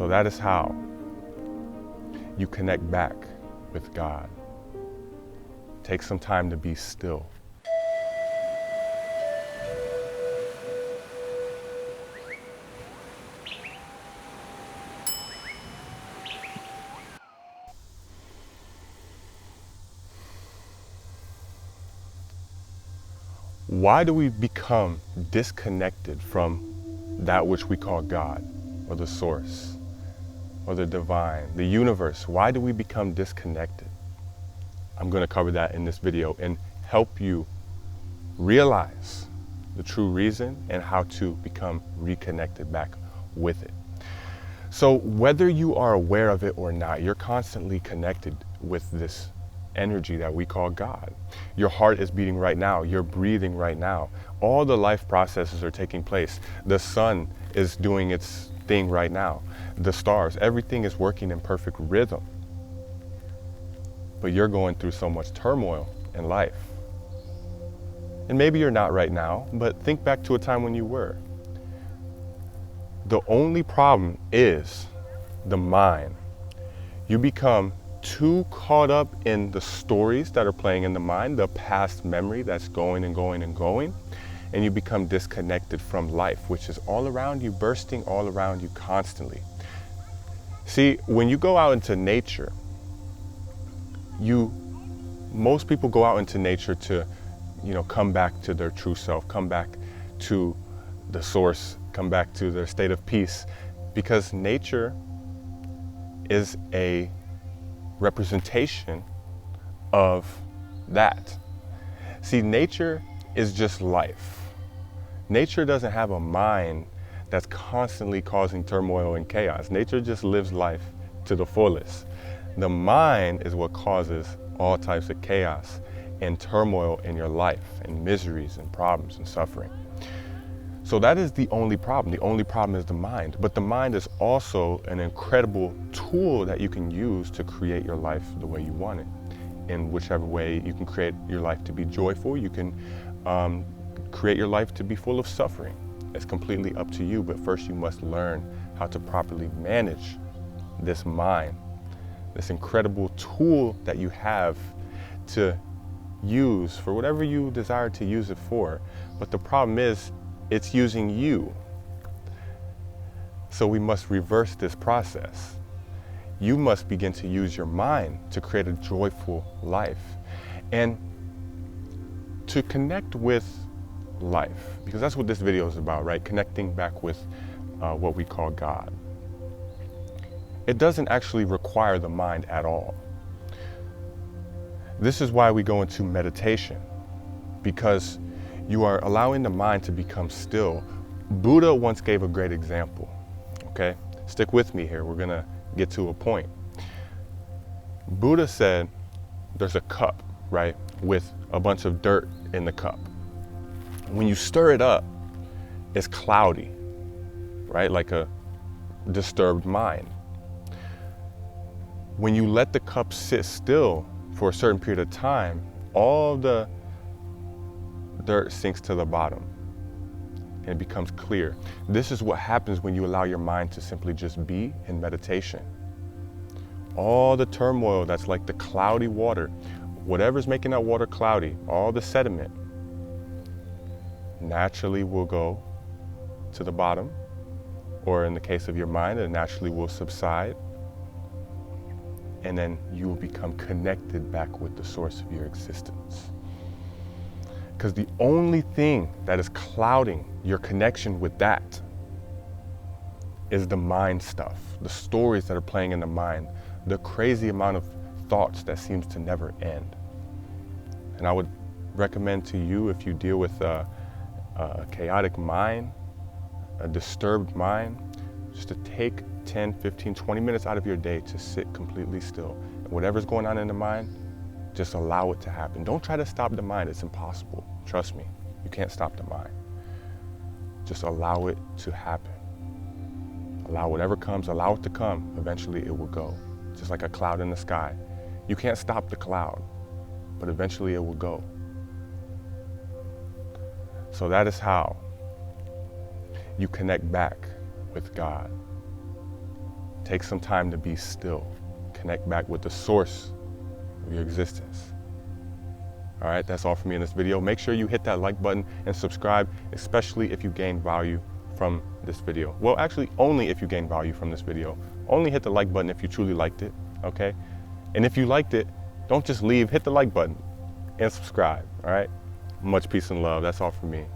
So that is how you connect back with God. Take some time to be still. Why do we become disconnected from that which we call God, or the source, or the divine, the universe? Why do we become disconnected? I'm going to cover that in this video and help you realize the true reason and how to become reconnected back with it. So whether you are aware of it or not, you're constantly connected with this energy that we call God. Your heart is beating right now. You're breathing right now. All the life processes are taking place. The sun is doing its thing right now. The stars, everything is working in perfect rhythm. But you're going through so much turmoil in life. And maybe you're not right now, but think back to a time when you were. The only problem is the mind. You become too caught up in the stories that are playing in the mind, the past memory that's going and going and going, and you become disconnected from life, which is all around you, bursting all around you constantly. See, when you go out into nature, most people go out into nature to, come back to their true self, come back to the source, come back to their state of peace, because nature is a representation of that. See, nature is just life. Nature doesn't have a mind that's constantly causing turmoil and chaos. Nature just lives life to the fullest. The mind is what causes all types of chaos and turmoil in your life, and miseries and problems and suffering. So that is the only problem. The only problem is the mind. But the mind is also an incredible tool that you can use to create your life the way you want it. In whichever way you can create your life to be joyful, you can create your life to be full of suffering. It's completely up to you, but first you must learn how to properly manage this mind, this incredible tool that you have to use for whatever you desire to use it for. But the problem is, it's using you. So we must reverse this process. You must begin to use your mind to create a joyful life and to connect with life, because that's what this video is about, right? Connecting back with what we call God. It doesn't actually require the mind at all. This is why we go into meditation, because you are allowing the mind to become still. Buddha once gave a great example, okay? Stick with me here, we're gonna get to a point. Buddha said there's a cup, right, with a bunch of dirt in the cup. When you stir it up, it's cloudy, right, like a disturbed mind. When you let the cup sit still for a certain period of time, all the dirt sinks to the bottom and it becomes clear. This is what happens when you allow your mind to simply just be in meditation. All the turmoil that's like the cloudy water, whatever's making that water cloudy, all the sediment naturally will go to the bottom, or in the case of your mind, it naturally will subside, and then you will become connected back with the source of your existence. Because the only thing that is clouding your connection with that is the mind stuff, the stories that are playing in the mind, the crazy amount of thoughts that seems to never end. And I would recommend to you, if you deal with a chaotic mind, a disturbed mind, just to take 10, 15, 20 minutes out of your day to sit completely still. And whatever's going on in the mind, just allow it to happen. Don't try to stop the mind, it's impossible. Trust me, you can't stop the mind. Just allow it to happen. Allow whatever comes, allow it to come. Eventually it will go. Just like a cloud in the sky. You can't stop the cloud, but eventually it will go. So that is how you connect back with God. Take some time to be still. Connect back with the source of your existence. All right, that's all for me in this video. Make sure you hit that like button and subscribe, especially if you gain value from this video. Well, actually, only if you gain value from this video. Only hit the like button if you truly liked it, okay? And if you liked it, don't just leave, hit the like button and subscribe, all right? Much peace and love. That's all for me.